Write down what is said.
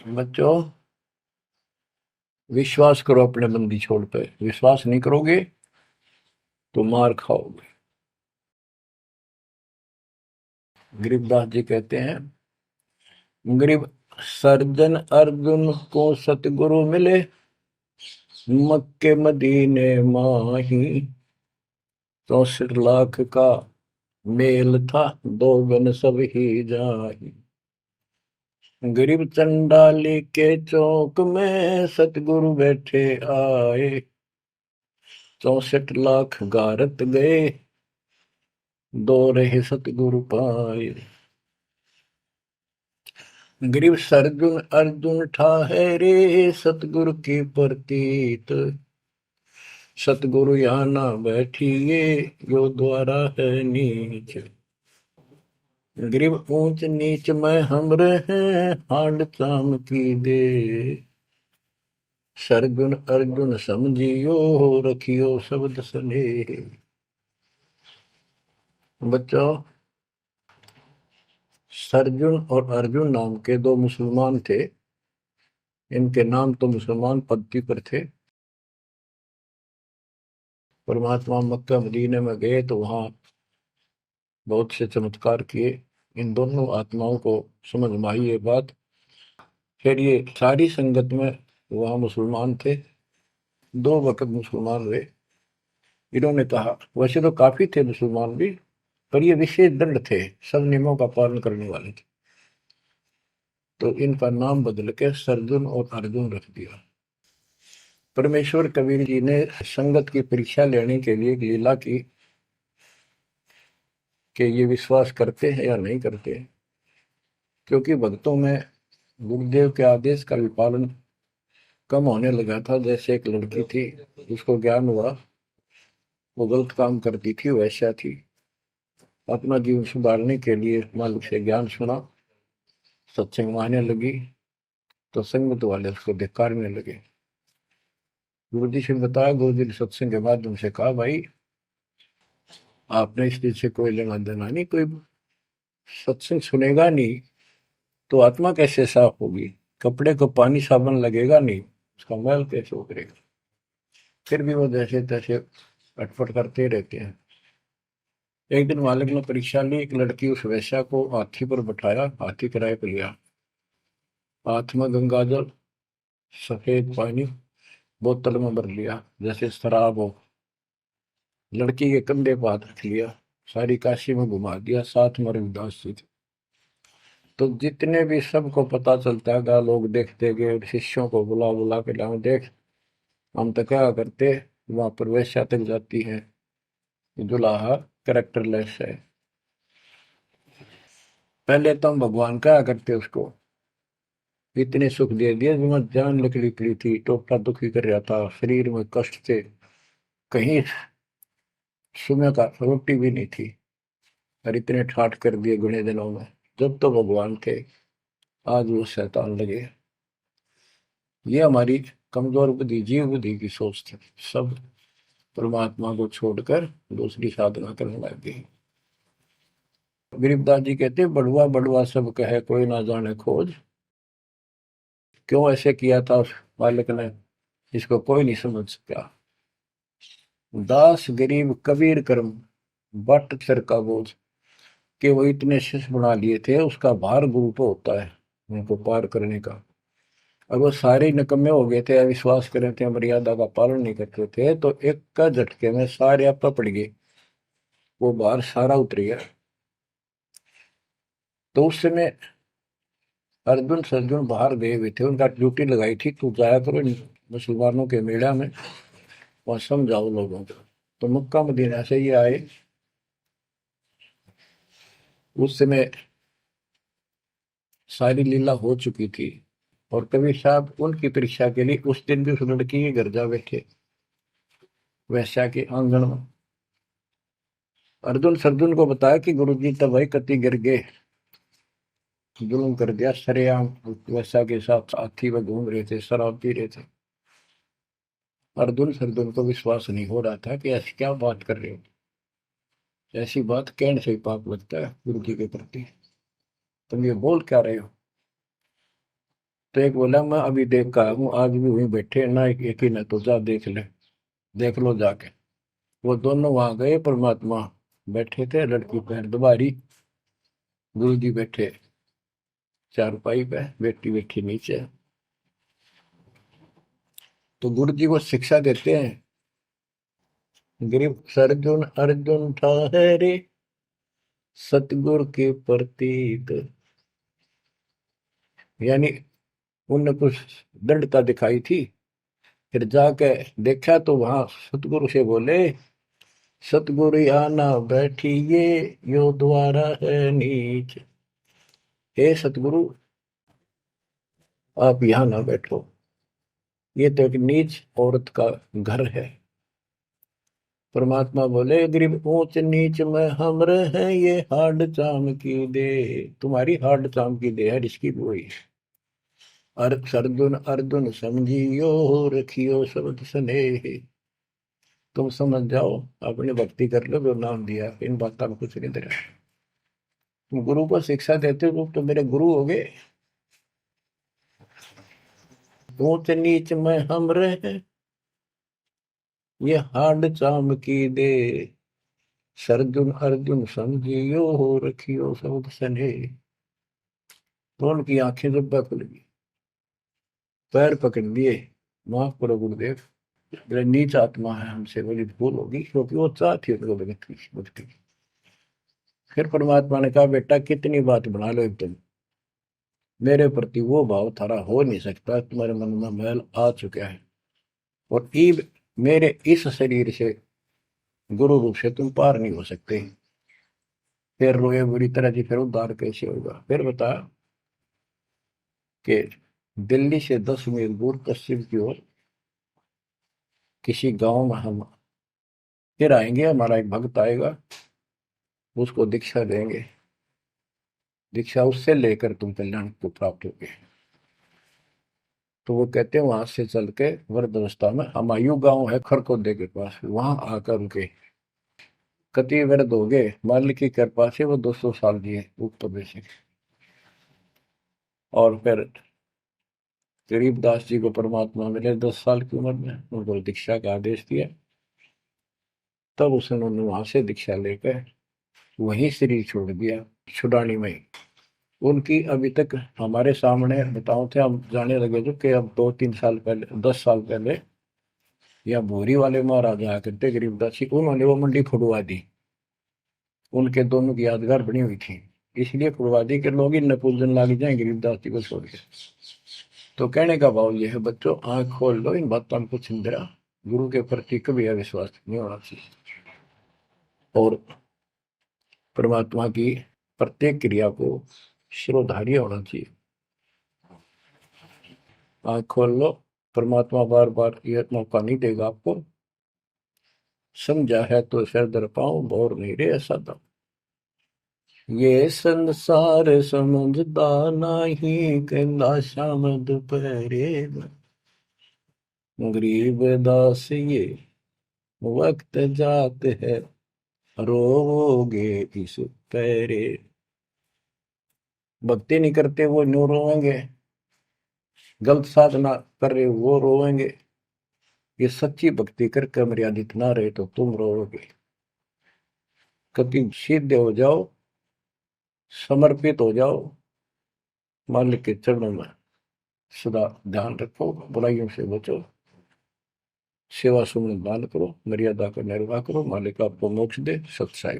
बच्चों, विश्वास करो अपने बंदी छोड़ पे। विश्वास नहीं करोगे तो मार खाओगे। गरीबदास जी कहते हैं, गरीब सर्जन अर्जुन को सतगुरु मिले, मक्के मदीने माही। 64 लाख का मेल था, दो गन सब ही जाही। गरीब चंडाली के चौक में सतगुरु बैठे आए। 64 लाख गारत गए, दो रहे सतगुरु पाए। गरीब सरजुन अर्जुन ठाहरे, सतगुरु की प्रतीत। सतगुरु यहाँ ना बैठिए, यो द्वारा है नीच। गरीब ऊंच नीच में हम रहे, हांड चाम की दे। सरजुन अर्जुन समझियो, रखियो शब्द स्नेह। बच्चों, सरजुन और अर्जुन नाम के दो मुसलमान थे। इनके नाम तो मुसलमान पद्धति पर थे। परमात्मा मक्का मदीने में गए तो वहां बहुत से चमत्कार किए। इन दोनों आत्माओं को समझ में आई ये बात। फिर ये सारी संगत में वहां मुसलमान थे, 2 वक्त मुसलमान रहे। इन्होंने कहा, वैसे तो काफी थे मुसलमान भी, पर ये विशेष दृढ़ थे, सब नियमों का पालन करने वाले थे। तो इनका नाम बदल के सरजुन और अर्जुन रख दिया। परमेश्वर कबीर जी ने संगत की परीक्षा लेने के लिए एक लीला की कि ये विश्वास करते हैं या नहीं करते हैं। क्योंकि भक्तों में गुरुदेव के आदेश का भी पालन कम होने लगा था। जैसे एक लड़की थी, उसको ज्ञान हुआ वो गलत काम करती थी, वैसा थी। अपना जीवन सुधारने के लिए मालिक से ज्ञान सुना, सत्संग में आने लगी, तो संगत वाले उसको धिक्कारने लगे। गुरु जी से बताया, गुरु जी ने सत्संग के बाद उनसे कहा, भाई आपने इस चीज से कोई लेना देना नहीं, कोई सत्संग सुनेगा नहीं तो आत्मा कैसे साफ होगी। कपड़े को पानी साबुन लगेगा नहीं, उसका मैल कैसे उतरेगा। फिर भी वो जैसे तैसे अटपट करते रहते हैं। एक दिन मालिक ने परीक्षा ली। एक लड़की उस वैश्या को हाथी पर बैठाया, हाथी किराए पर लिया। हाथ में गंगाजल, सफेद पानी, बोतल में भर लिया जैसे शराब हो। लड़की के कंधे पर हाथ रख लिया, सारी काशी में घुमा दिया। साथ में रविदास जी थे। तो जितने भी सबको पता चलता है, लोग देखते गए, शिष्यों को बुला बुला के लाओ, देख हम तो क्या करते, वहां पर वैश्या तक जाती है, दुल्हा कैरेक्टरलेस है। पहले तो हम भगवान क्या करते उसको, इतने सुख दे दिए, मैं जान निकली पड़ी थी, टोटा दुखी कर रहा था, शरीर में कष्ट थे, कहीं सुबह का रोटी भी नहीं थी, और इतने ठाठ कर दिए गुने दिनों में। जब तो भगवान थे, आज वो शैतान लगे। ये हमारी कमजोर बुद्धि, जीव बुद्धि की सोच थी। सब परमात्मा को छोड़कर दूसरी साधना करने लग गए। गरीबदास जी कहते, बड़ुआ बड़ुआ सब कहे, कोई ना जाने खोज। क्यों ऐसे किया था उस बालक ने, इसको कोई नहीं समझ सका। दास गरीब कबीर कर्म, बट सर का बोझ। कि वो इतने शिष्य बना लिए थे, उसका भार गुरु पे होता है उनको पार करने का। अब वो सारे निकम्मे हो गए थे, अविश्वास कर रहे थे, मर्यादा का पालन नहीं करते थे, तो एक का झटके में सारे आप पड़ गए, वो भार सारा उतर गया। तो उस समय अर्जुन सर्जुन बाहर गए हुए थे, उनका ड्यूटी लगाई थी, तू जाया करो इन मुसलमानों के मेला में, वहां समझाओ लोगों को। तो मक्का मदीना से ये आए। उस समय सारी लीला हो चुकी थी, और कबीर साहब उनकी परीक्षा के लिए उस दिन भी उस लड़की के घर जा बैठे, वैश्या के आंगन में। अर्जुन सर्जुन को बताया कि गुरु जी तब भाई कति गिर गए, जुल्म कर दिया सरेआम। वैश्या के साथ साथी में घूम रहे थे, शराब पी रहे थे। अर्जुन सर्जुन को विश्वास नहीं हो रहा था कि ऐसी क्या बात कर रहे हो, ऐसी बात कहने से ही पाप लगता है गुरु जी के प्रति, तुम ये बोल क्या रहे हो। तो एक बोला मैं अभी देख का हूँ, आज भी वहीं बैठे ना, एक ही ना, तो जा देख ले, देख लो जाके। वो दोनों वहां गए, परमात्मा बैठे थे, लड़की पैर दबारी, गुरु जी बैठे चारपाई पे, बेटी बैठी नीचे। तो गुरु जी को शिक्षा देते हैं, गिरिव सर्जुन अर्जुन ठहरे सतगुरु के प्रतीत। यानी उनने कुछ दृढ़ता दिखाई थी, फिर जाके देखा तो वहां सतगुरु से बोले, सतगुरु आना बैठिए, यो द्वारा है नीच। हे सतगुरु, आप यहाँ ना बैठो, ये तो एक नीच औरत का घर है। परमात्मा बोले, गरीब ऊंच नीच में हम रहे, ये हाड चाम की दे, तुम्हारी हाड चाम की दे है, इसकी कोई। अर्जुन अर्जुन समझियो, रखियो शब्द स्नेह। तुम समझ जाओ, अपनी भक्ति कर लो, जो नाम दिया, इन बातों में कुछ नहीं दे रहा। तुम गुरु को शिक्षा देते हो तो मेरे गुरु हो गए। ऊंच नीच में हम रहे, ये हाड चाम की दे, सरजुन अर्जुन समझियो, रखियो शब्द स्नेह। तो उनकी आंखें जब खुल गई, पैर पकड़ लिए, माफ करो गुरुदेव, मेरा नीच आत्मा है, हमसे बड़ी भूल होगी, क्योंकि वो चाहती उनको भक्ति। फिर परमात्मा ने कहा, बेटा कितनी बात बना लो एकदम, मेरे प्रति वो भाव थारा हो नहीं सकता, तुम्हारे मन में मैल आ चुका है, और ईब मेरे इस शरीर से गुरु रूप से तुम पार नहीं हो सकते। फिर रोए बुरी तरह जी, फिर उद्धार कैसे होगा। फिर बता कि दिल्ली से 10 मील दूर पश्चिम की ओर किसी गांव में हम फिर आएंगे, हमारा एक भक्त आएगा, उसको दीक्षा देंगे, दीक्षा उससे लेकर तुम कल्याण को प्राप्त होगे। तो वो कहते हैं वहां से चल के वृद्ध अवस्था में हमायूं गांव है खरकोदे के पास, वहां आकर उनके कति वृद्ध हो गए, मालिक की कृपा से वो 200 साल जिए ऊपर से। और फिर गरीबदास जी को परमात्मा मिले 10 साल की उम्र में, उनको दीक्षा का आदेश दिया। तब उन्होंने वहां से दीक्षा लेकर वहीं शरीर छोड़ दिया, छुड़ानी में ही। उनकी अभी तक हमारे सामने बताओ थे, हम जाने लगे जो कि अब 2-3 साल पहले, 10 साल पहले, या भोरी वाले महाराज आया करते गरीबदास जी, उन्होंने वो मंडी फुड़वा दी, उनके दोनों की यादगार बनी हुई थी, इसलिए फुड़वा दी कि लोग इन पूजन लाग जाए गरीबदास जी को छोड़ के। तो कहने का भाव ये है, बच्चों आंख खोल लो, इन बातों में कुछ इंदिरा, गुरु के प्रति कभी अविश्वास नहीं होना चाहिए, और परमात्मा की प्रत्येक क्रिया को शिरोधार्य होना चाहिए। आंख खोल लो, परमात्मा बार बार यह मौका नहीं देगा आपको। समझा है तो सिर दर पाऊं, बोर नहीं रे ऐसा था। ये संसार समझदा नहीं, कहला शाम दोपहरे में, गरीब दास ये वक्त जात है, रोओगे इस पैरे। भक्ति नहीं करते वो न्यू रोएंगे, गलत साधना कर रहे वो रोएंगे, ये सच्ची भक्ति करके मर्यादित ना रहे तो तुम रोओगे। कभी सीधे हो जाओ, समर्पित हो जाओ, मालिक के चरणों में सदा ध्यान रखो, बुराइयों से बचो, सेवा सुमन दान करो, मर्यादा का निर्वाह करो, मालिक आपको मोक्ष दे। सत्साई।